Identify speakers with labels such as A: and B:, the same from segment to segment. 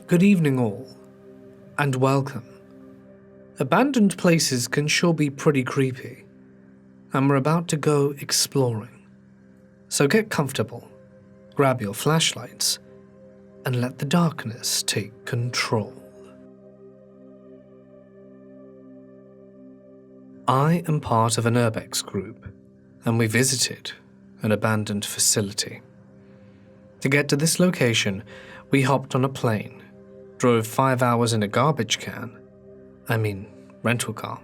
A: Good evening all, and welcome. Abandoned places can sure be pretty creepy, and we're about to go exploring. So get comfortable, grab your flashlights, and let the darkness take control. I am part of an Urbex group, and we visited an abandoned facility. To get to this location, we hopped on a plane, drove 5 hours in a rental car,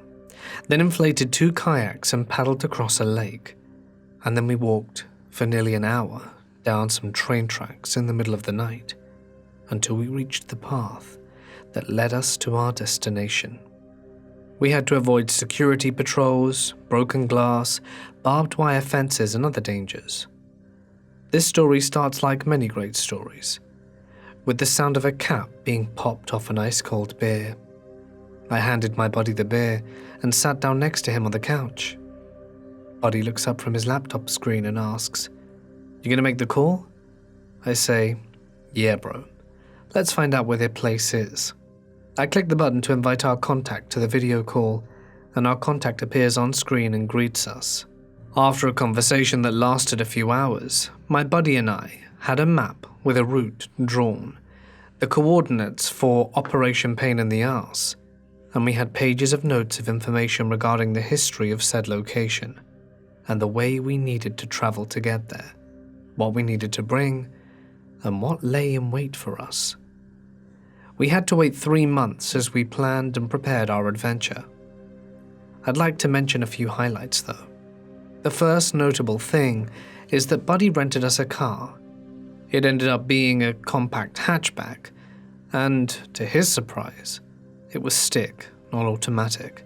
A: then inflated 2 kayaks and paddled across a lake, and then we walked for nearly an hour down some train tracks in the middle of the night until we reached the path that led us to our destination. We had to avoid security patrols, broken glass, barbed wire fences, and other dangers. This story starts like many great stories, with the sound of a cap being popped off an ice-cold beer. I handed my buddy the beer and sat down next to him on the couch. Buddy looks up from his laptop screen and asks, "You gonna make the call?" I say, "Yeah, bro. Let's find out where their place is." I click the button to invite our contact to the video call, and our contact appears on screen and greets us. After a conversation that lasted a few hours, my buddy and I had a map with a route drawn, the coordinates for Operation Pain in the Arse, and we had pages of notes of information regarding the history of said location, and the way we needed to travel to get there, what we needed to bring, and what lay in wait for us. We had to wait 3 months as we planned and prepared our adventure. I'd like to mention a few highlights though. The first notable thing is that Buddy rented us a car. It ended up being a compact hatchback, and to his surprise, it was stick, not automatic.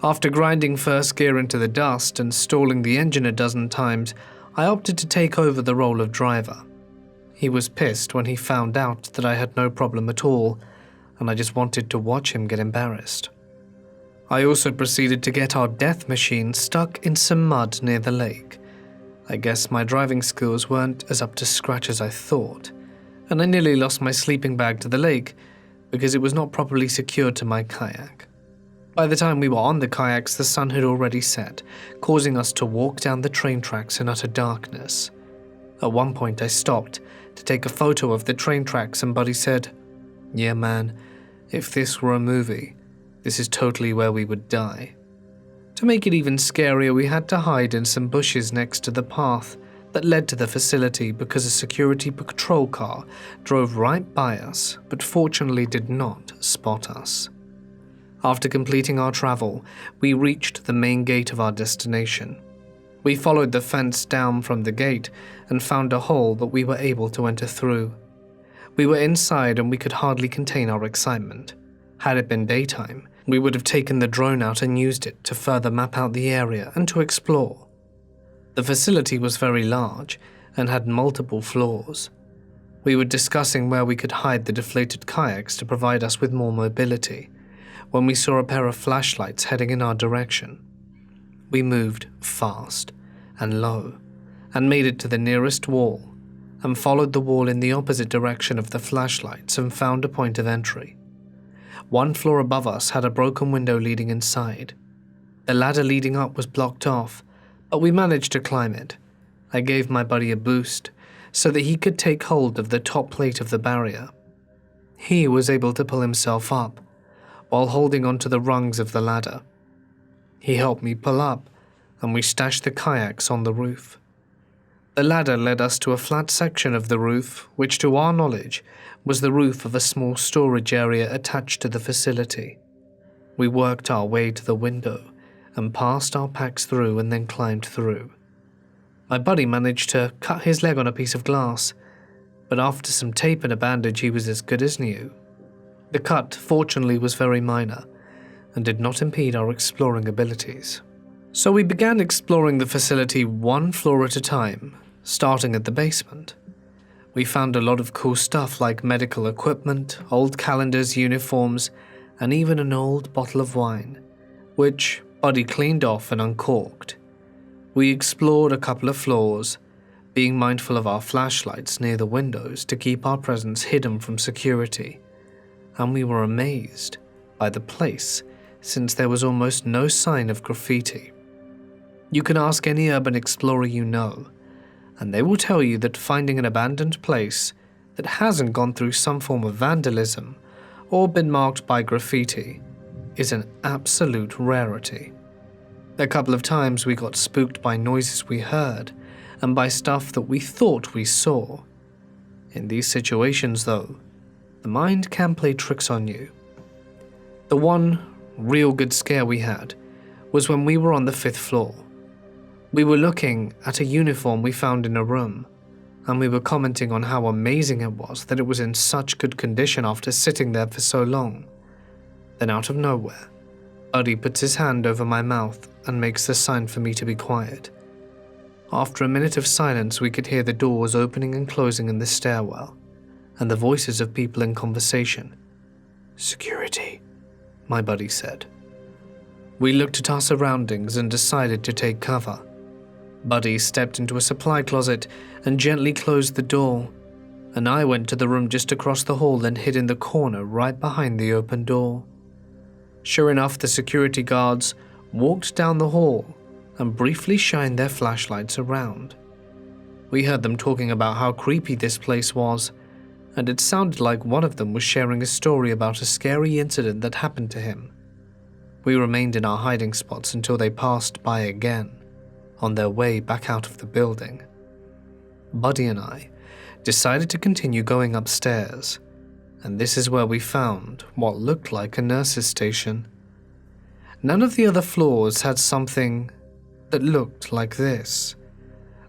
A: After grinding first gear into the dust and stalling the engine a dozen times, I opted to take over the role of driver. He was pissed when he found out that I had no problem at all, and I just wanted to watch him get embarrassed. I also proceeded to get our death machine stuck in some mud near the lake. I guess my driving skills weren't as up to scratch as I thought, and I nearly lost my sleeping bag to the lake because it was not properly secured to my kayak. By the time we were on the kayaks, the sun had already set, causing us to walk down the train tracks in utter darkness. At one point I stopped to take a photo of the train tracks, and Buddy said, "Yeah man, if this were a movie, this is totally where we would die." To make it even scarier, we had to hide in some bushes next to the path that led to the facility because a security patrol car drove right by us but fortunately did not spot us. After completing our travel, we reached the main gate of our destination. We followed the fence down from the gate and found a hole that we were able to enter through. We were inside and we could hardly contain our excitement. Had it been daytime, we would have taken the drone out and used it to further map out the area and to explore. The facility was very large and had multiple floors. We were discussing where we could hide the deflated kayaks to provide us with more mobility when we saw a pair of flashlights heading in our direction. We moved fast and low and made it to the nearest wall and followed the wall in the opposite direction of the flashlights and found a point of entry. One floor above us had a broken window leading inside. The ladder leading up was blocked off, but we managed to climb it. I gave my buddy a boost so that he could take hold of the top plate of the barrier. He was able to pull himself up while holding onto the rungs of the ladder. He helped me pull up, and we stashed the kayaks on the roof. The ladder led us to a flat section of the roof, which to our knowledge was the roof of a small storage area attached to the facility. We worked our way to the window and passed our packs through and then climbed through. My buddy managed to cut his leg on a piece of glass, but after some tape and a bandage he was as good as new. The cut fortunately was very minor and did not impede our exploring abilities. So we began exploring the facility one floor at a time, starting at the basement. We found a lot of cool stuff like medical equipment, old calendars, uniforms, and even an old bottle of wine, which Buddy cleaned off and uncorked. We explored a couple of floors, being mindful of our flashlights near the windows to keep our presence hidden from security, and we were amazed by the place since there was almost no sign of graffiti. You can ask any urban explorer you know, and they will tell you that finding an abandoned place that hasn't gone through some form of vandalism or been marked by graffiti is an absolute rarity. A couple of times we got spooked by noises we heard and by stuff that we thought we saw. In these situations, though, the mind can play tricks on you. The one real good scare we had was when we were on the 5th floor. We were looking at a uniform we found in a room, and we were commenting on how amazing it was that it was in such good condition after sitting there for so long. Then out of nowhere, Buddy puts his hand over my mouth and makes the sign for me to be quiet. After a minute of silence, we could hear the doors opening and closing in the stairwell, and the voices of people in conversation. "Security," my buddy said. We looked at our surroundings and decided to take cover. Buddy stepped into a supply closet and gently closed the door, and I went to the room just across the hall and hid in the corner right behind the open door. Sure enough, the security guards walked down the hall and briefly shined their flashlights around. We heard them talking about how creepy this place was, and it sounded like one of them was sharing a story about a scary incident that happened to him. We remained in our hiding spots until they passed by again, on their way back out of the building. Buddy and I decided to continue going upstairs, and this is where we found what looked like a nurse's station. None of the other floors had something that looked like this.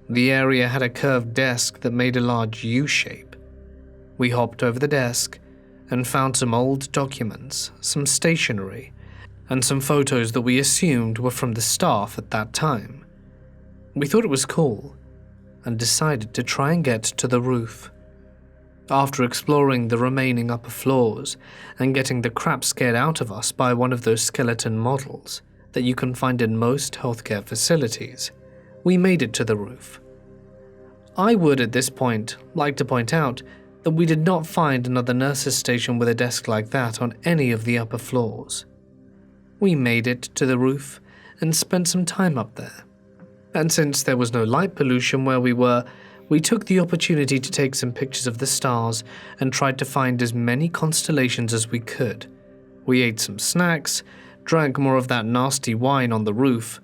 A: The area had a curved desk that made a large U shape. We hopped over the desk and found some old documents, some stationery, and some photos that we assumed were from the staff at that time. We thought it was cool and decided to try and get to the roof. After exploring the remaining upper floors and getting the crap scared out of us by one of those skeleton models that you can find in most healthcare facilities, we made it to the roof. I would at this point like to point out that we did not find another nurse's station with a desk like that on any of the upper floors. We made it to the roof and spent some time up there. And since there was no light pollution where we were, we took the opportunity to take some pictures of the stars and tried to find as many constellations as we could. We ate some snacks, drank more of that nasty wine on the roof,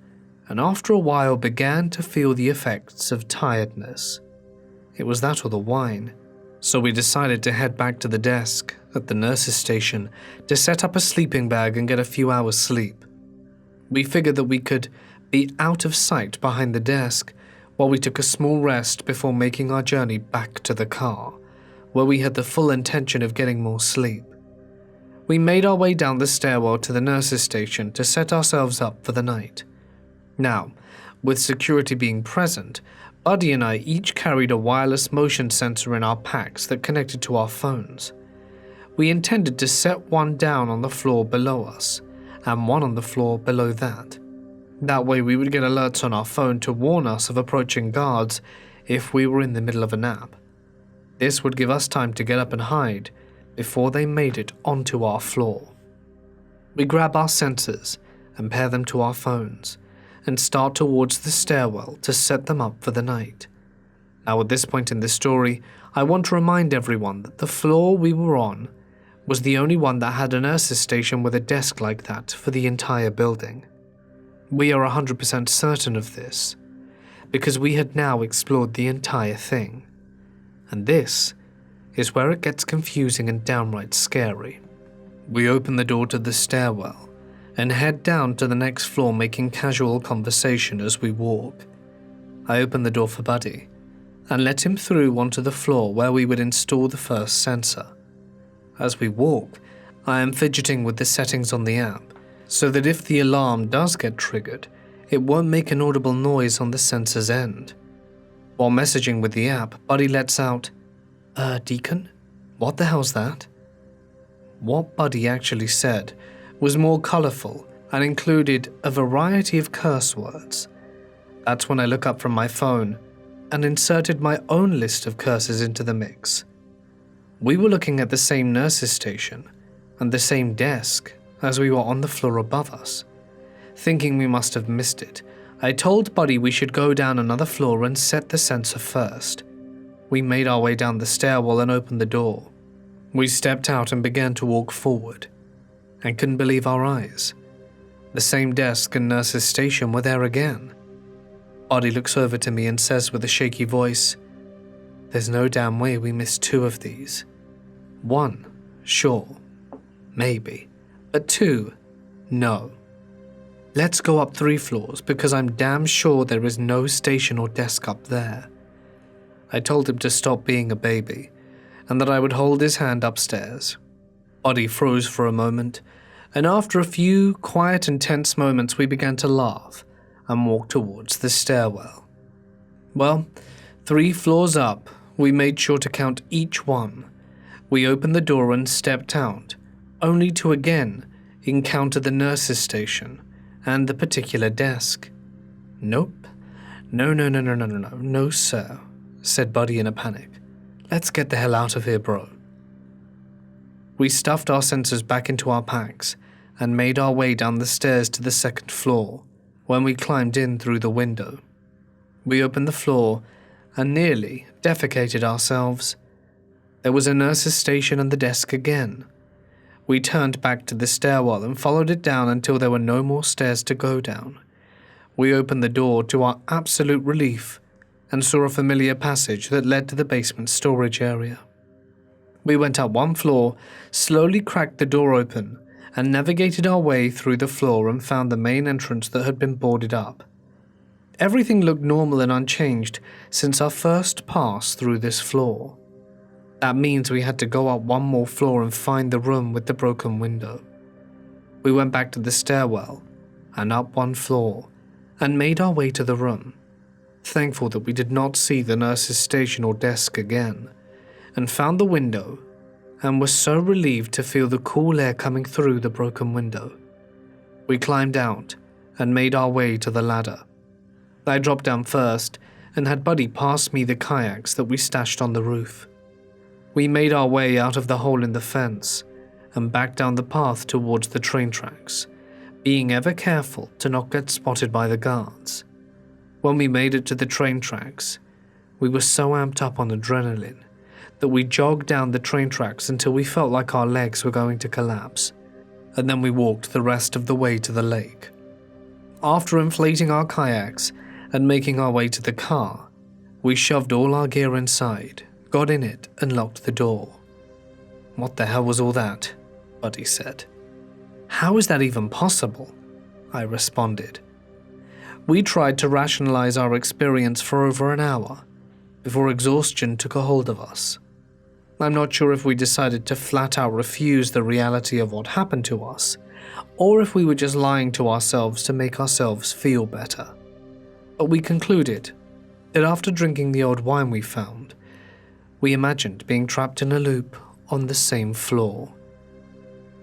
A: and after a while began to feel the effects of tiredness. It was that or the wine, so we decided to head back to the desk at the nurse's station to set up a sleeping bag and get a few hours sleep. We figured that we could be out of sight behind the desk while we took a small rest before making our journey back to the car, where we had the full intention of getting more sleep. We made our way down the stairwell to the nurse's station to set ourselves up for the night. Now, with security being present, Buddy and I each carried a wireless motion sensor in our packs that connected to our phones. We intended to set one down on the floor below us, and one on the floor below that. That way we would get alerts on our phone to warn us of approaching guards if we were in the middle of a nap. This would give us time to get up and hide before they made it onto our floor. We grab our sensors and pair them to our phones and start towards the stairwell to set them up for the night. Now at this point in the story, I want to remind everyone that the floor we were on was the only one that had a nurse's station with a desk like that for the entire building. We are 100% certain of this, because we had now explored the entire thing. And this is where it gets confusing and downright scary. We open the door to the stairwell and head down to the next floor, making casual conversation as we walk. I open the door for Buddy and let him through onto the floor where we would install the first sensor. As we walk, I am fidgeting with the settings on the app, so that if the alarm does get triggered, it won't make an audible noise on the sensor's end. While messaging with the app, Buddy lets out, Deacon? What the hell's that?" What Buddy actually said was more colourful and included a variety of curse words. That's when I look up from my phone and inserted my own list of curses into the mix. We were looking at the same nurse's station and the same desk as we were on the floor above us. Thinking we must have missed it, I told Buddy we should go down another floor and set the sensor first. We made our way down the stairwell and opened the door. We stepped out and began to walk forward, and couldn't believe our eyes. The same desk and nurse's station were there again. Buddy looks over to me and says with a shaky voice, "There's no damn way we missed 2 of these. 1, sure, maybe, but 2, no. Let's go up 3 floors because I'm damn sure there is no station or desk up there." I told him to stop being a baby and that I would hold his hand upstairs. Buddy froze for a moment, and after a few quiet and tense moments we began to laugh and walk towards the stairwell. Well, 3 floors up, we made sure to count each one. We opened the door and stepped out, only to again encounter the nurse's station and the particular desk. "Nope. No, sir," said Buddy in a panic. "Let's get the hell out of here, bro." We stuffed our sensors back into our packs and made our way down the stairs to the 2nd floor when we climbed in through the window. We opened the floor and nearly defecated ourselves. There was a nurse's station and the desk again. We turned back to the stairwell and followed it down until there were no more stairs to go down. We opened the door to our absolute relief and saw a familiar passage that led to the basement storage area. We went up 1 floor, slowly cracked the door open, and navigated our way through the floor and found the main entrance that had been boarded up. Everything looked normal and unchanged since our first pass through this floor. That means we had to go up 1 more floor and find the room with the broken window. We went back to the stairwell and up 1 floor and made our way to the room, thankful that we did not see the nurse's station or desk again, and found the window and was so relieved to feel the cool air coming through the broken window. We climbed out and made our way to the ladder. I dropped down first and had Buddy pass me the kayaks that we stashed on the roof. We made our way out of the hole in the fence and back down the path towards the train tracks, being ever careful to not get spotted by the guards. When we made it to the train tracks, we were so amped up on adrenaline that we jogged down the train tracks until we felt like our legs were going to collapse, and then we walked the rest of the way to the lake. After inflating our kayaks and making our way to the car, we shoved all our gear inside, got in it, and locked the door. "What the hell was all that?" Buddy said. "How is that even possible?" I responded. We tried to rationalize our experience for over an hour before exhaustion took a hold of us. I'm not sure if we decided to flat out refuse the reality of what happened to us, or if we were just lying to ourselves to make ourselves feel better. But we concluded that after drinking the old wine we found, we imagined being trapped in a loop on the same floor.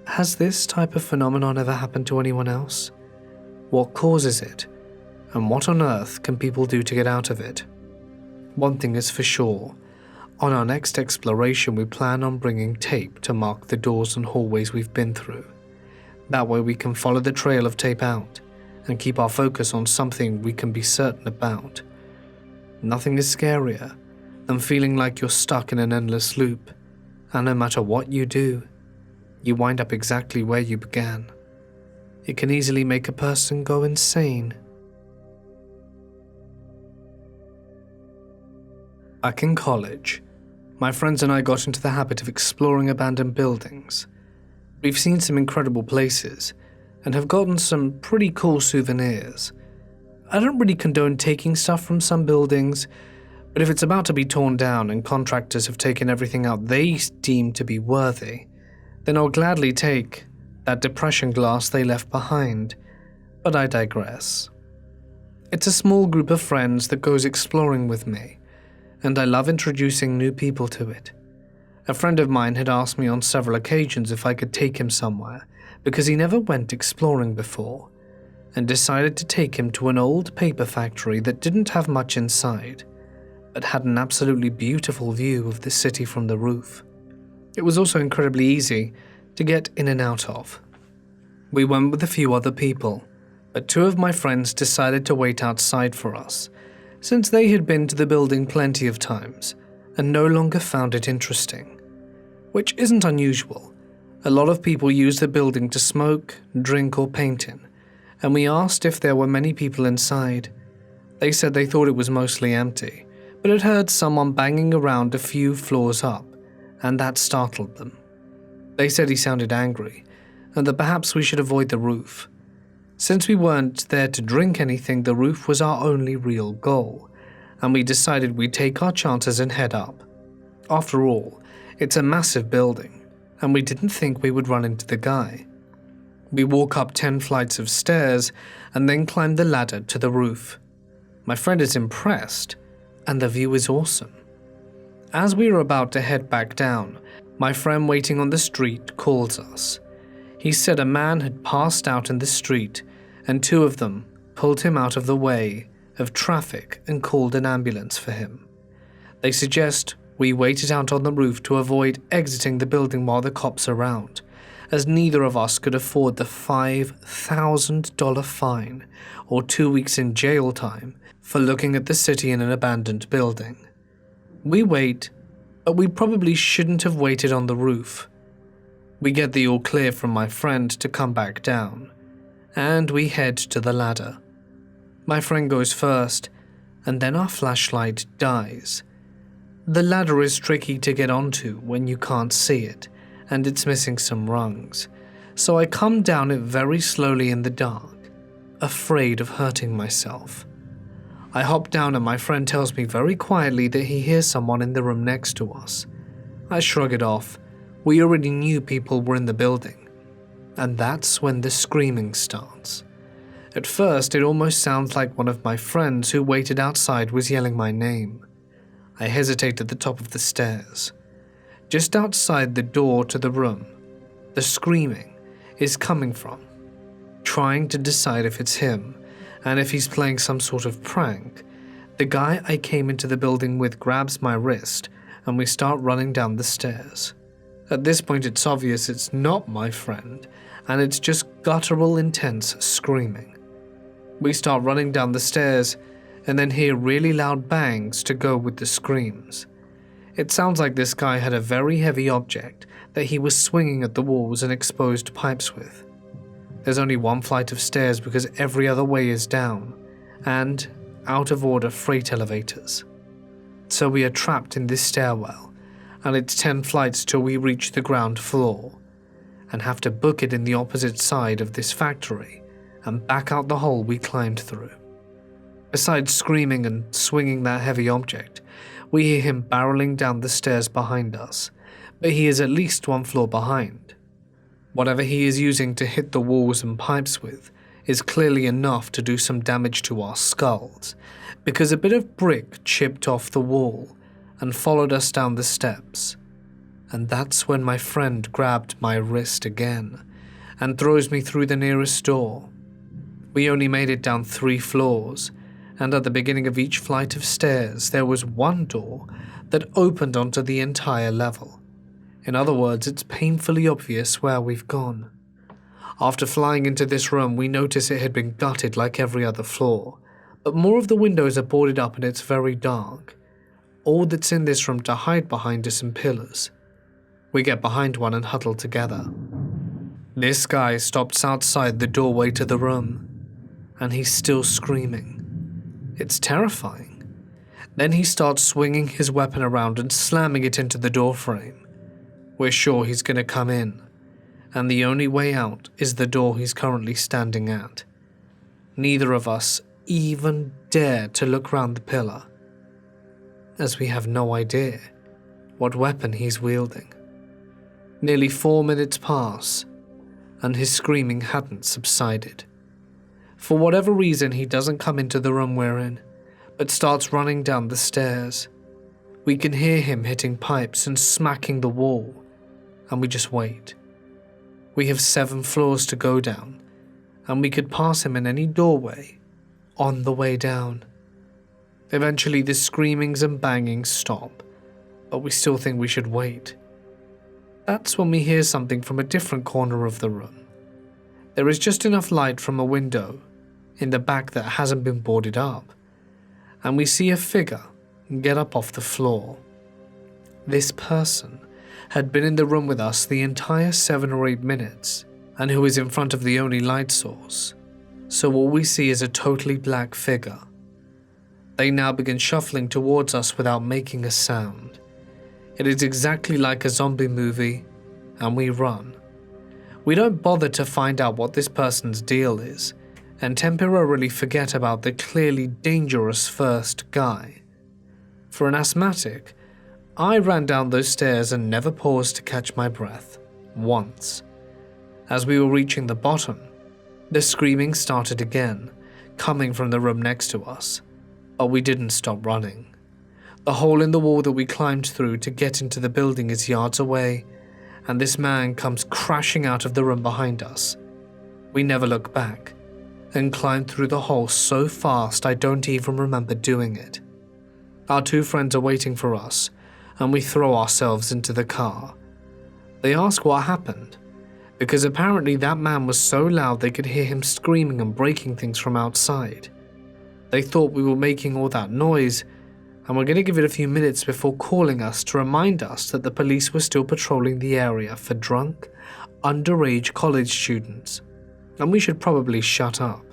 A: Has this type of phenomenon ever happened to anyone else? What causes it? And what on earth can people do to get out of it? One thing is for sure, on our next exploration we plan on bringing tape to mark the doors and hallways we've been through. That way we can follow the trail of tape out and keep our focus on something we can be certain about. Nothing is scarier than feeling like you're stuck in an endless loop, and no matter what you do, you wind up exactly where you began. It can easily make a person go insane. Back in college, my friends and I got into the habit of exploring abandoned buildings. We've seen some incredible places and have gotten some pretty cool souvenirs. I don't really condone taking stuff from some buildings, but if it's about to be torn down and contractors have taken everything out they deem to be worthy, then I'll gladly take that depression glass they left behind, but I digress. It's a small group of friends that goes exploring with me, and I love introducing new people to it. A friend of mine had asked me on several occasions if I could take him somewhere because he never went exploring before, and decided to take him to an old paper factory that didn't have much inside, but had an absolutely beautiful view of the city from the roof. It was also incredibly easy to get in and out of. We went with a few other people, but two of my friends decided to wait outside for us, since they had been to the building plenty of times and no longer found it interesting. Which isn't unusual. A lot of people use the building to smoke, drink or paint in, and we asked if there were many people inside. They said they thought it was mostly empty, but had heard someone banging around a few floors up, and that startled them. They said he sounded angry, and that perhaps we should avoid the roof. Since we weren't there to drink anything, the roof was our only real goal, and we decided we'd take our chances and head up. After all, it's a massive building, and we didn't think we would run into the guy. We walk up 10 flights of stairs and then climb the ladder to the roof. My friend is impressed, and the view is awesome. As we were about to head back down, my friend waiting on the street calls us. He said a man had passed out in the street, and two of them pulled him out of the way of traffic and called an ambulance for him. They suggest we waited out on the roof to avoid exiting the building while the cops are around, as neither of us could afford the $5,000 fine or 2 weeks in jail time for looking at the city in an abandoned building. We wait, but we probably shouldn't have waited on the roof. We get the all clear from my friend to come back down, and we head to the ladder. My friend goes first, and then our flashlight dies. The ladder is tricky to get onto when you can't see it, and it's missing some rungs, so I come down it very slowly in the dark, afraid of hurting myself. I hop down and my friend tells me very quietly that he hears someone in the room next to us. I shrug it off. We already knew people were in the building. And that's when the screaming starts. At first, it almost sounds like one of my friends who waited outside was yelling my name. I hesitate at the top of the stairs. Just outside the door to the room, the screaming is coming from, trying to decide if it's him, and if he's playing some sort of prank. The guy I came into the building with grabs my wrist, and we start running down the stairs. At this point, it's obvious it's not my friend, and it's just guttural, intense screaming. We start running down the stairs, and then hear really loud bangs to go with the screams. It sounds like this guy had a very heavy object that he was swinging at the walls and exposed pipes with. There's only one flight of stairs because every other way is down, and out of order freight elevators. So we are trapped in this stairwell, and it's 10 flights till we reach the ground floor, and have to book it in the opposite side of this factory and back out the hole we climbed through. Besides screaming and swinging that heavy object, we hear him barreling down the stairs behind us, but he is at least 1 floor behind. Whatever he is using to hit the walls and pipes with is clearly enough to do some damage to our skulls, because a bit of brick chipped off the wall and followed us down the steps. And that's when my friend grabbed my wrist again and throws me through the nearest door. We only made it down 3 floors, and at the beginning of each flight of stairs there was one door that opened onto the entire level. In other words, it's painfully obvious where we've gone. After flying into this room, we notice it had been gutted like every other floor, but more of the windows are boarded up and it's very dark. All that's in this room to hide behind is some pillars. We get behind one and huddle together. This guy stops outside the doorway to the room, and he's still screaming. It's terrifying. Then he starts swinging his weapon around and slamming it into the doorframe. We're sure he's going to come in, and the only way out is the door he's currently standing at. Neither of us even dare to look round the pillar, as we have no idea what weapon he's wielding. Nearly 4 minutes pass, and his screaming hadn't subsided. For whatever reason, he doesn't come into the room we're in, but starts running down the stairs. We can hear him hitting pipes and smacking the wall, and we just wait. We have 7 floors to go down, and we could pass him in any doorway on the way down. Eventually the screamings and bangings stop, but we still think we should wait. That's when we hear something from a different corner of the room. There is just enough light from a window in the back that hasn't been boarded up, and we see a figure get up off the floor. This person had been in the room with us the entire 7 or 8 minutes, and who is in front of the only light source, so all we see is a totally black figure. They now begin shuffling towards us without making a sound. It is exactly like a zombie movie, and we run. We don't bother to find out what this person's deal is, and temporarily forget about the clearly dangerous first guy. For an asthmatic, I ran down those stairs and never paused to catch my breath, once. As we were reaching the bottom, the screaming started again, coming from the room next to us, but we didn't stop running. The hole in the wall that we climbed through to get into the building is yards away, and this man comes crashing out of the room behind us. We never look back, and climb through the hole so fast I don't even remember doing it. Our 2 friends are waiting for us, and we throw ourselves into the car. They ask what happened, because apparently that man was so loud they could hear him screaming and breaking things from outside. They thought we were making all that noise, and were going to give it a few minutes before calling us to remind us that the police were still patrolling the area for drunk, underage college students, and we should probably shut up.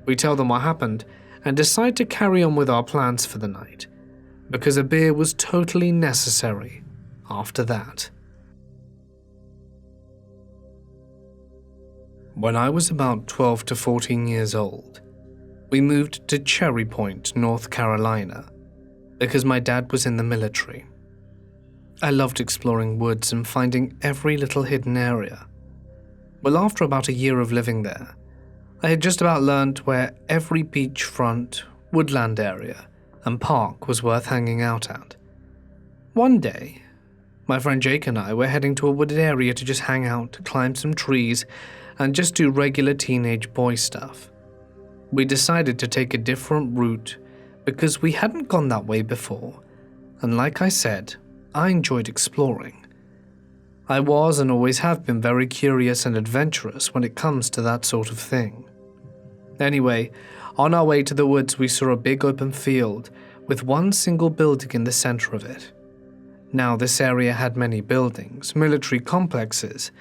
A: We tell them what happened and decide to carry on with our plans for the night, because a beer was totally necessary after that. When I was about 12 to 14 years old, we moved to Cherry Point, North Carolina, because my dad was in the military. I loved exploring woods and finding every little hidden area. Well, after about a year of living there, I had just about learned where every beachfront, woodland area, and park was worth hanging out at. One day, my friend Jake and I were heading to a wooded area to just hang out, climb some trees, and just do regular teenage boy stuff. We decided to take a different route because we hadn't gone that way before, and like I said, I enjoyed exploring. I was and always have been very curious and adventurous when it comes to that sort of thing. Anyway, on our way to the woods we saw a big open field with one single building in the center of it. Now this area had many buildings, military complexes,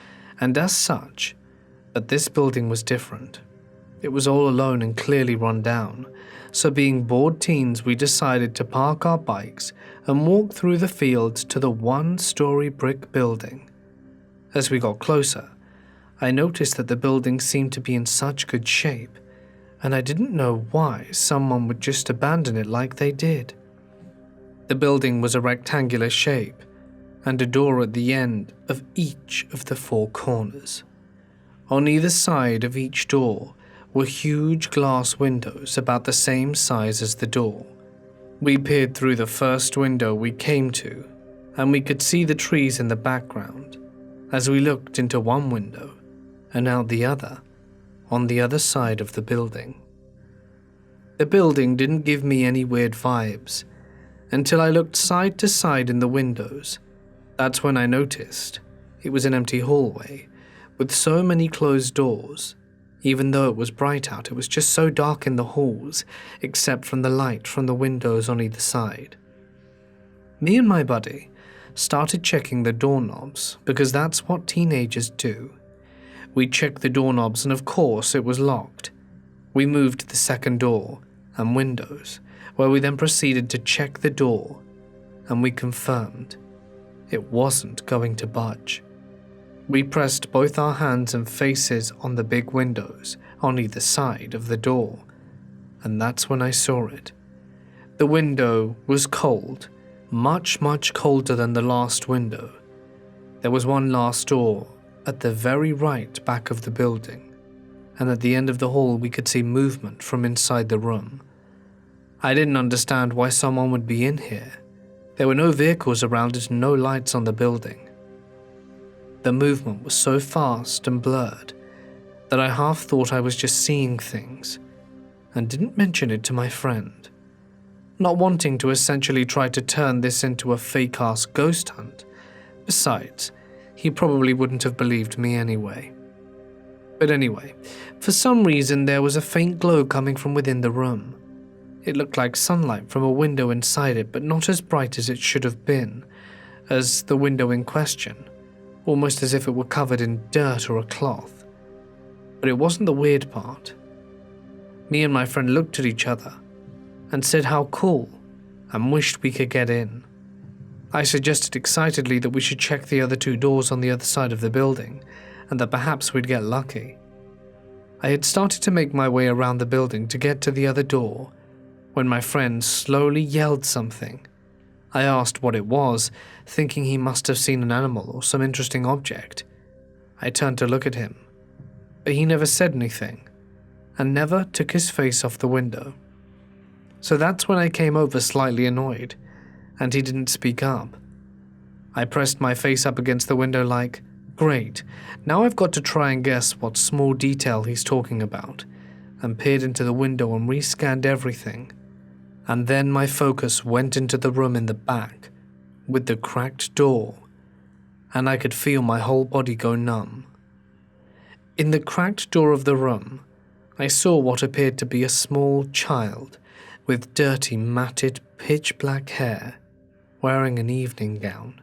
A: and as such, but this building was different. It was all alone and clearly run down, so being bored teens we decided to park our bikes and walk through the fields to the 1-story brick building. As we got closer, I noticed that the building seemed to be in such good shape, and I didn't know why someone would just abandon it like they did. The building was a rectangular shape, and a door at the end of each of the 4 corners. On either side of each door were huge glass windows about the same size as the door. We peered through the first window we came to, and we could see the trees in the background as we looked into one window and out the other, on the other side of the building. The building didn't give me any weird vibes until I looked side to side in the windows. That's when I noticed it was an empty hallway with so many closed doors. Even though it was bright out, it was just so dark in the halls, except from the light from the windows on either side. Me and my buddy started checking the doorknobs, because that's what teenagers do. We checked the doorknobs and of course it was locked. We moved to the second door and windows, where we then proceeded to check the door, and we confirmed it wasn't going to budge. We pressed both our hands and faces on the big windows on either side of the door, and that's when I saw it. The window was cold, much colder than the last window. There was one last door at the very right back of the building, and at the end of the hall we could see movement from inside the room. I didn't understand why someone would be in here. There were no vehicles around it and no lights on the building. The movement was so fast and blurred that I half thought I was just seeing things, and didn't mention it to my friend. not wanting to essentially try to turn this into a fake-ass ghost hunt. Besides, he probably wouldn't have believed me anyway. But anyway, for some reason there was a faint glow coming from within the room. It looked like sunlight from a window inside it, but not as bright as it should have been, as the window in question, almost as if it were covered in dirt or a cloth. But it wasn't the weird part. Me and my friend looked at each other and said how cool, and wished we could get in. I suggested excitedly that we should check the other 2 doors on the other side of the building, and that perhaps we'd get lucky. I had started to make my way around the building to get to the other door, when my friend slowly yelled something. I asked what it was, thinking he must have seen an animal or some interesting object. I turned to look at him, but he never said anything, and never took his face off the window. So that's when I came over slightly annoyed, and he didn't speak up. I pressed my face up against the window like, great, now I've got to try and guess what small detail he's talking about, and peered into the window and rescanned everything. And then my focus went into the room in the back, with the cracked door, and I could feel my whole body go numb. In the cracked door of the room, I saw what appeared to be a small child with dirty, matted, pitch-black hair, wearing an evening gown.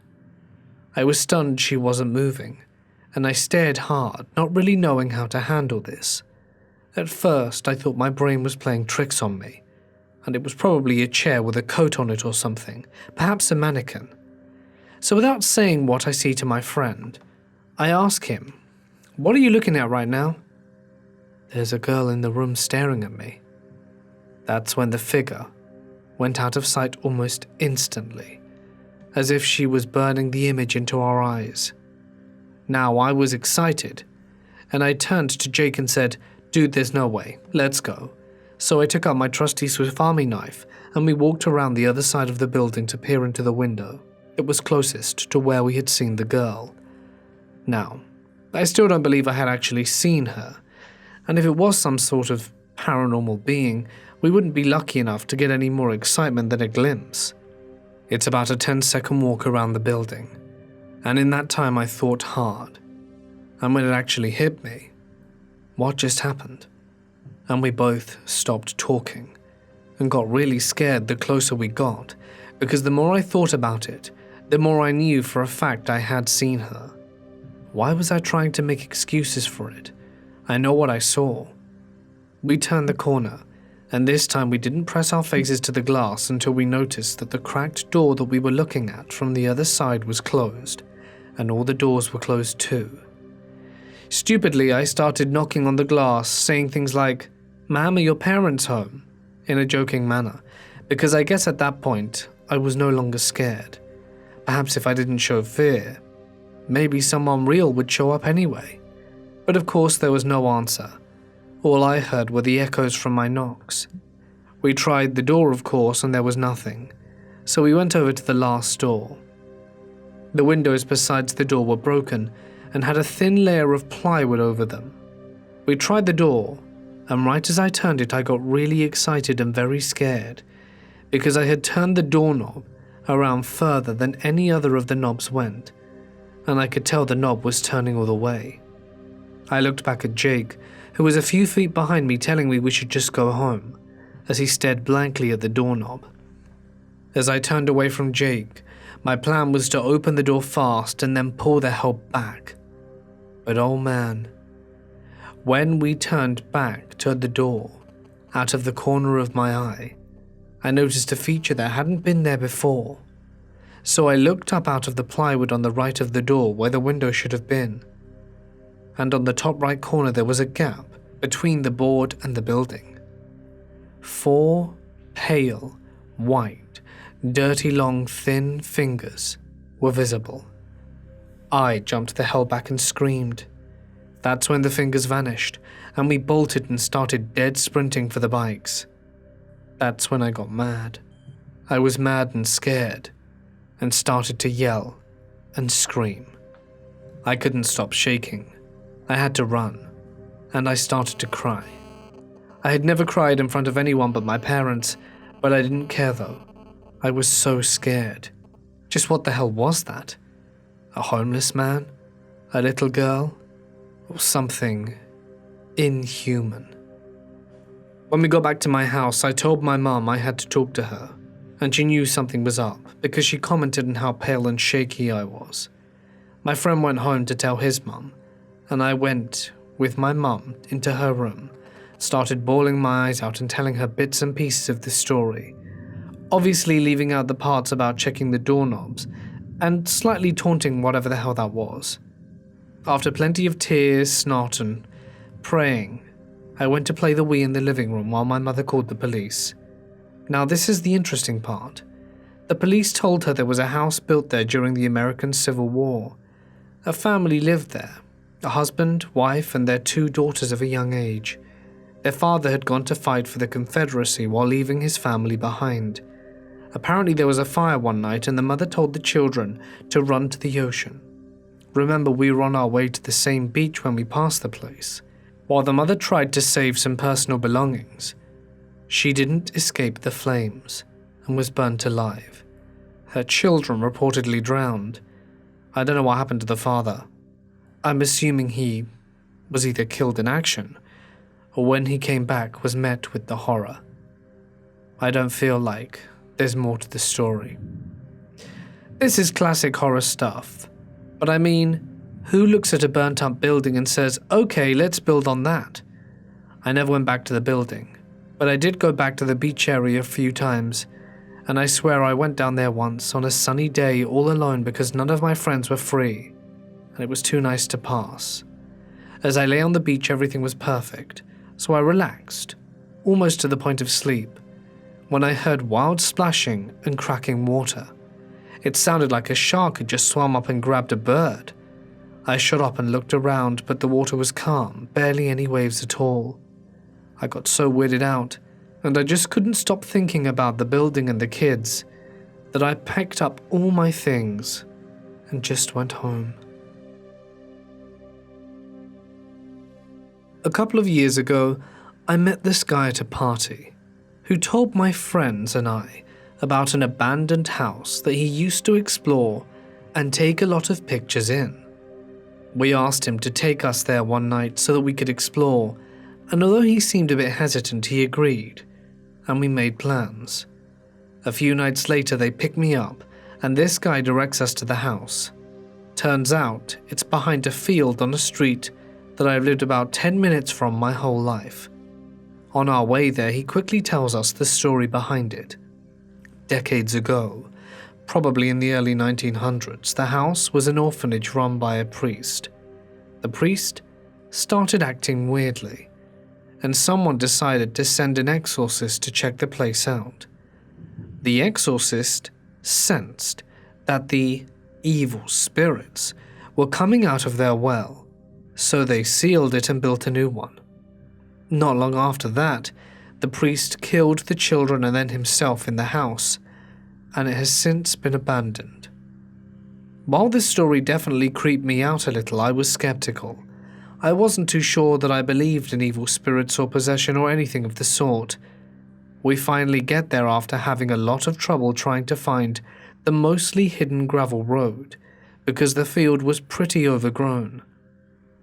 A: I was stunned she wasn't moving, and I stared hard, not really knowing how to handle this. At first, I thought my brain was playing tricks on me, and it was probably a chair with a coat on it or something, perhaps a mannequin. So without saying what I see to my friend, I ask him, "What are you looking at right now?" "There's a girl in the room staring at me." That's when the figure went out of sight almost instantly, as if she was burning the image into our eyes. Now I was excited, and I turned to Jake and said, "Dude, there's no way, let's go." So I took out my trusty Swiss Army knife, and we walked around the other side of the building to peer into the window. It was closest to where we had seen the girl. Now, I still don't believe I had actually seen her, and if it was some sort of paranormal being, we wouldn't be lucky enough to get any more excitement than a glimpse. It's about a 10-second walk around the building, and in that time I thought hard. And when it actually hit me, what just happened? And we both stopped talking, and got really scared the closer we got, because the more I thought about it, the more I knew for a fact I had seen her. Why was I trying to make excuses for it? I know what I saw. We turned the corner, and this time we didn't press our faces to the glass until we noticed that the cracked door that we were looking at from the other side was closed, and all the doors were closed too. Stupidly, I started knocking on the glass, saying things like, "Ma'am, are your parents home?" in a joking manner, because I guess at that point, I was no longer scared. Perhaps if I didn't show fear, maybe someone real would show up anyway. But of course there was no answer. All I heard were the echoes from my knocks. We tried the door, of course, and there was nothing, so we went over to the last door. The windows besides the door were broken and had a thin layer of plywood over them. We tried the door, and right as I turned it I got really excited and very scared, because I had turned the doorknob around further than any other of the knobs went, and I could tell the knob was turning all the way. I looked back at Jake, who was a few feet behind me, telling me we should just go home, as he stared blankly at the doorknob. As I turned away from Jake, my plan was to open the door fast and then pull the hell back. But oh man, when we turned back to the door, out of the corner of my eye, I noticed a feature that hadn't been there before. So I looked up out of the plywood on the right of the door where the window should have been. And on the top right corner there was a gap between the board and the building. 4 pale, white, dirty long thin fingers were visible. I jumped the hell back and screamed. That's when the fingers vanished, and we bolted and started dead sprinting for the bikes. That's when I got mad. I was mad and scared, and started to yell and scream. I couldn't stop shaking. I had to run, and I started to cry. I had never cried in front of anyone but my parents, But I didn't care though. I was so scared. Just what the hell was that? A homeless man? A little girl? Or something inhuman? When we got back to my house, I told my mum I had to talk to her, and she knew something was up because she commented on how pale and shaky I was. My friend went home to tell his mum, and I went with my mum into her room, started bawling my eyes out and telling her bits and pieces of the story, obviously leaving out the parts about checking the doorknobs and slightly taunting whatever the hell that was. After plenty of tears, snot and praying, I went to play the Wii in the living room while my mother called the police. Now this is the interesting part. The police told her there was a house built there during the American Civil War. A family lived there, a husband, wife, and their 2 daughters of a young age. Their father had gone to fight for the Confederacy while leaving his family behind. Apparently there was a fire one night and the mother told the children to run to the ocean. Remember, we were on our way to the same beach when we passed the place. While the mother tried to save some personal belongings, she didn't escape the flames and was burnt alive. Her children reportedly drowned. I don't know what happened to the father. I'm assuming he was either killed in action or when he came back was met with the horror. I don't feel like there's more to the story. This is classic horror stuff, but I mean, who looks at a burnt-up building and says, okay, let's build on that? I never went back to the building, but I did go back to the beach area a few times, and I swear I went down there once on a sunny day all alone because none of my friends were free, and it was too nice to pass. As I lay on the beach, everything was perfect, so I relaxed, almost to the point of sleep, when I heard wild splashing and cracking water. It sounded like a shark had just swum up and grabbed a bird. I shot up and looked around, but the water was calm, barely any waves at all. I got so weirded out, and I just couldn't stop thinking about the building and the kids, that I packed up all my things and just went home. A couple of years ago, I met this guy at a party who told my friends and I about an abandoned house that he used to explore and take a lot of pictures in. We asked him to take us there one night so that we could explore, and although he seemed a bit hesitant, he agreed, and we made plans. A few nights later, they pick me up, and this guy directs us to the house. Turns out, it's behind a field on a street that I've lived about 10 minutes from my whole life. On our way there, he quickly tells us the story behind it. Decades ago, probably in the early 1900s, the house was an orphanage run by a priest. The priest started acting weirdly, and someone decided to send an exorcist to check the place out. The exorcist sensed that the evil spirits were coming out of their well, so they sealed it and built a new one. Not long after that, the priest killed the children and then himself in the house, and it has since been abandoned. While this story definitely creeped me out a little, I was skeptical. I wasn't too sure that I believed in evil spirits or possession or anything of the sort. We finally get there after having a lot of trouble trying to find the mostly hidden gravel road, because the field was pretty overgrown.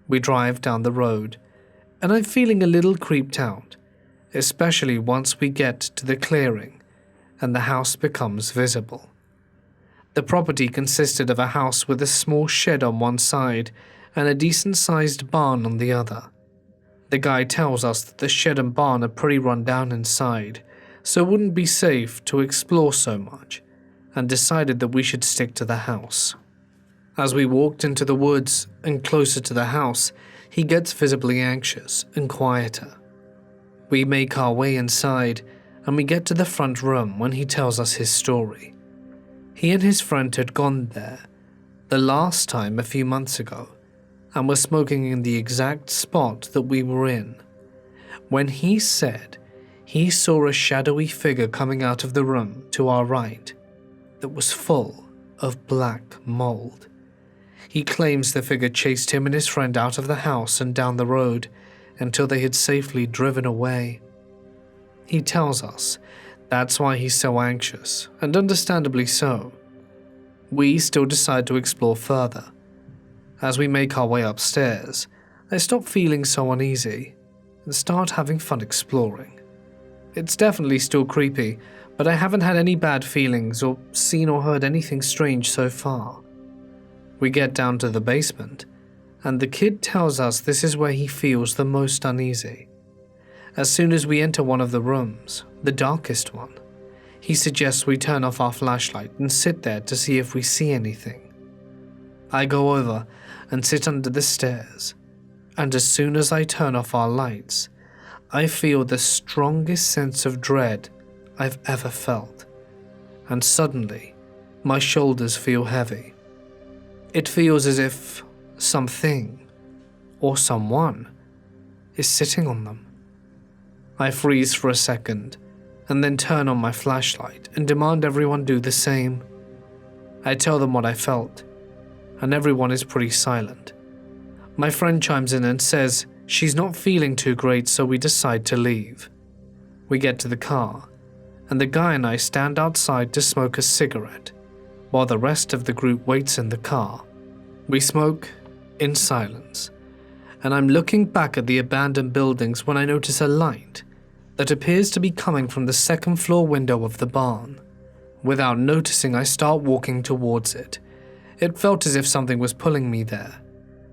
A: We drive down the road, and I'm feeling a little creeped out, especially once we get to the clearing and the house becomes visible. The property consisted of a house with a small shed on one side and a decent-sized barn on the other. The guy tells us that the shed and barn are pretty run down inside, so it wouldn't be safe to explore so much, and decided that we should stick to the house. As we walked into the woods and closer to the house, he gets visibly anxious and quieter. We make our way inside, and we get to the front room when he tells us his story. He and his friend had gone there the last time a few months ago, and were smoking in the exact spot that we were in, when he said he saw a shadowy figure coming out of the room to our right that was full of black mold. He claims the figure chased him and his friend out of the house and down the road until they had safely driven away. He tells us That's why he's so anxious, and understandably so. We still decide to explore further. As we make our way upstairs, I stop feeling so uneasy and start having fun exploring. It's definitely still creepy, but I haven't had any bad feelings or seen or heard anything strange so far. We get down to the basement, and the kid tells us this is where he feels the most uneasy. As soon as we enter one of the rooms, the darkest one, he suggests we turn off our flashlight and sit there to see if we see anything. I go over and sit under the stairs, and as soon as I turn off our lights, I feel the strongest sense of dread I've ever felt, and suddenly my shoulders feel heavy. It feels as if something, or someone, is sitting on them. I freeze for a second, and then turn on my flashlight and demand everyone do the same. I tell them what I felt, and everyone is pretty silent. My friend chimes in and says she's not feeling too great, so we decide to leave. We get to the car, and the guy and I stand outside to smoke a cigarette, while the rest of the group waits in the car. We smoke in silence, and I'm looking back at the abandoned buildings when I notice a light that appears to be coming from the second floor window of the barn. Without noticing, I start walking towards it. It felt as if something was pulling me there.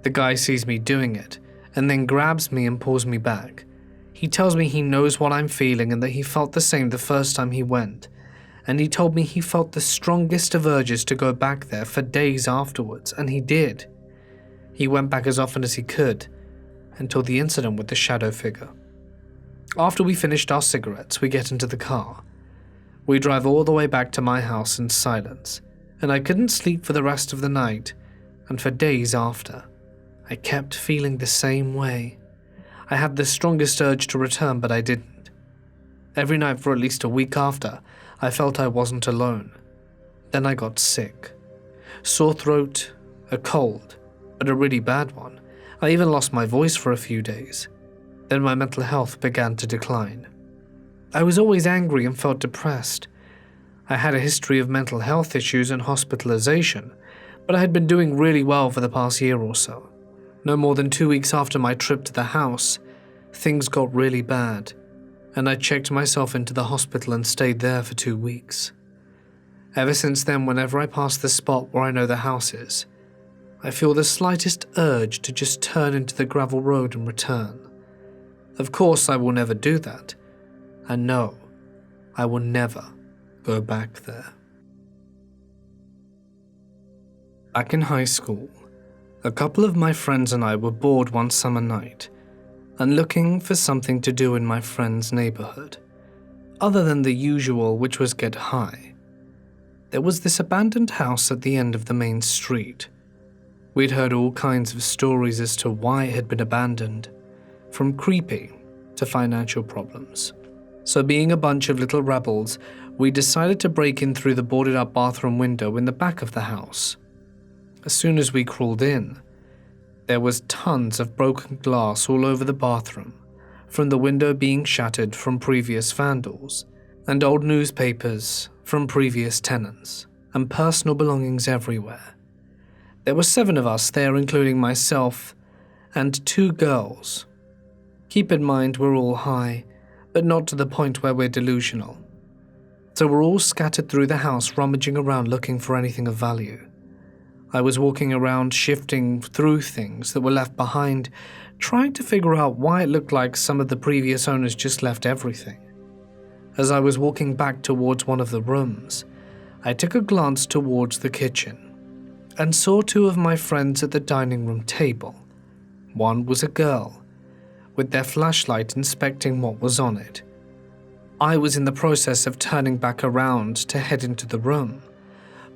A: The guy sees me doing it, and then grabs me and pulls me back. He tells me he knows what I'm feeling and that he felt the same the first time he went, and he told me he felt the strongest of urges to go back there for days afterwards, and he did. He went back as often as he could, until the incident with the shadow figure. After we finished our cigarettes, we get into the car. We drive all the way back to my house in silence, and I couldn't sleep for the rest of the night, and for days after. I kept feeling the same way. I had the strongest urge to return, but I didn't. Every night for at least a week after, I felt I wasn't alone. Then I got sick. Sore throat, a cold, but a really bad one. I even lost my voice for a few days. Then my mental health began to decline. I was always angry and felt depressed. I had a history of mental health issues and hospitalization, but I had been doing really well for the past year or so. No more than 2 weeks after my trip to the house, things got really bad, and I checked myself into the hospital and stayed there for 2 weeks. Ever since then, whenever I pass the spot where I know the house is, I feel the slightest urge to just turn into the gravel road and return. Of course, I will never do that, and no, I will never go back there. Back in high school, a couple of my friends and I were bored one summer night and looking for something to do in my friend's neighborhood, other than the usual, which was get high. There was this abandoned house at the end of the main street. We'd heard all kinds of stories as to why it had been abandoned, from creepy to financial problems. So being a bunch of little rebels, we decided to break in through the boarded-up bathroom window in the back of the house. As soon as we crawled in, there was tons of broken glass all over the bathroom, from the window being shattered from previous vandals, and old newspapers from previous tenants, and personal belongings everywhere. There were 7 of us there, including myself, and 2 girls. Keep in mind we're all high, but not to the point where we're delusional. So we're all scattered through the house, rummaging around looking for anything of value. I was walking around, shifting through things that were left behind, trying to figure out why it looked like some of the previous owners just left everything. As I was walking back towards one of the rooms, I took a glance towards the kitchen and saw 2 of my friends at the dining room table. One was a girl, with their flashlight inspecting what was on it. I was in the process of turning back around to head into the room,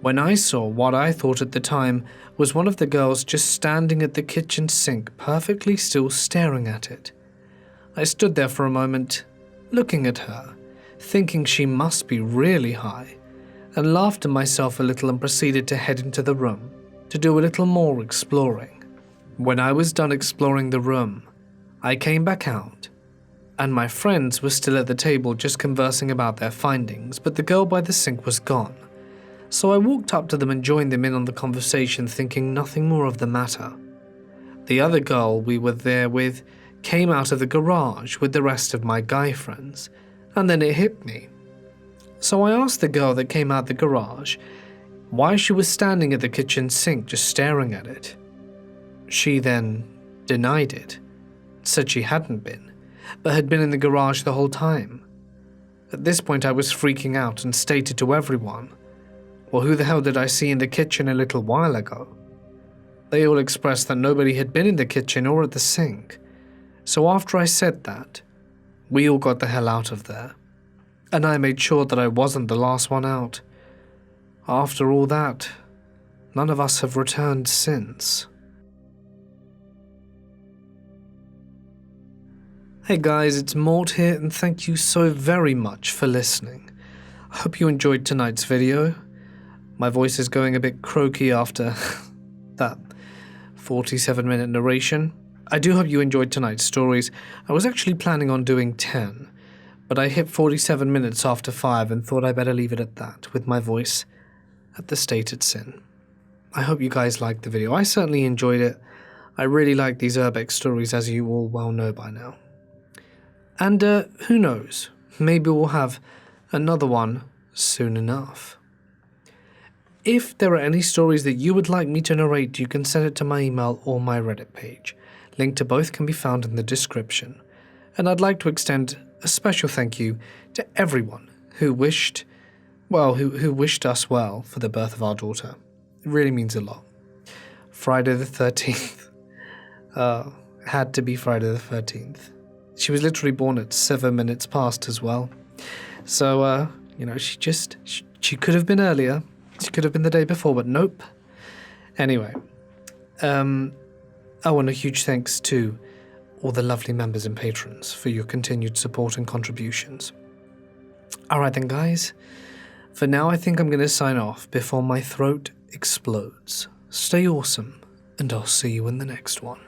A: when I saw what I thought at the time was one of the girls just standing at the kitchen sink, perfectly still staring at it. I stood there for a moment, looking at her, thinking she must be really high, and laughed to myself a little and proceeded to head into the room to do a little more exploring. When I was done exploring the room, I came back out, and my friends were still at the table just conversing about their findings, but the girl by the sink was gone. So I walked up to them and joined them in on the conversation, thinking nothing more of the matter. The other girl we were there with came out of the garage with the rest of my guy friends, and then it hit me. So I asked the girl that came out the garage why she was standing at the kitchen sink just staring at it. She then denied it, said she hadn't been, but had been in the garage the whole time. At this point I was freaking out and stated to everyone, well, who the hell did I see in the kitchen a little while ago? They all expressed that nobody had been in the kitchen or at the sink. So after I said that, we all got the hell out of there. And I made sure that I wasn't the last one out. After all that, none of us have returned since. Hey guys, it's Mort here, and thank you so very much for listening. I hope you enjoyed tonight's video. My voice is going a bit croaky after that 47-minute narration. I do hope you enjoyed tonight's stories. I was actually planning on doing 10, but I hit 47 minutes after 5 and thought I better leave it at that, with my voice at the state it's in. I hope you guys liked the video. I certainly enjoyed it. I really like these Urbex stories, as you all well know by now. And who knows, maybe we'll have another one soon enough. If there are any stories that you would like me to narrate, you can send it to my email or my Reddit page. Link to both can be found in the description. And I'd like to extend a special thank you to everyone who wished us well for the birth of our daughter. It really means a lot. Friday the 13th. Had to be Friday the 13th. She was literally born at 7 minutes past as well. So, she could have been earlier. She could have been the day before, but nope. Anyway, and a huge thanks to all the lovely members and patrons for your continued support and contributions. Alright then guys, for now I think I'm going to sign off before my throat explodes. Stay awesome, and I'll see you in the next one.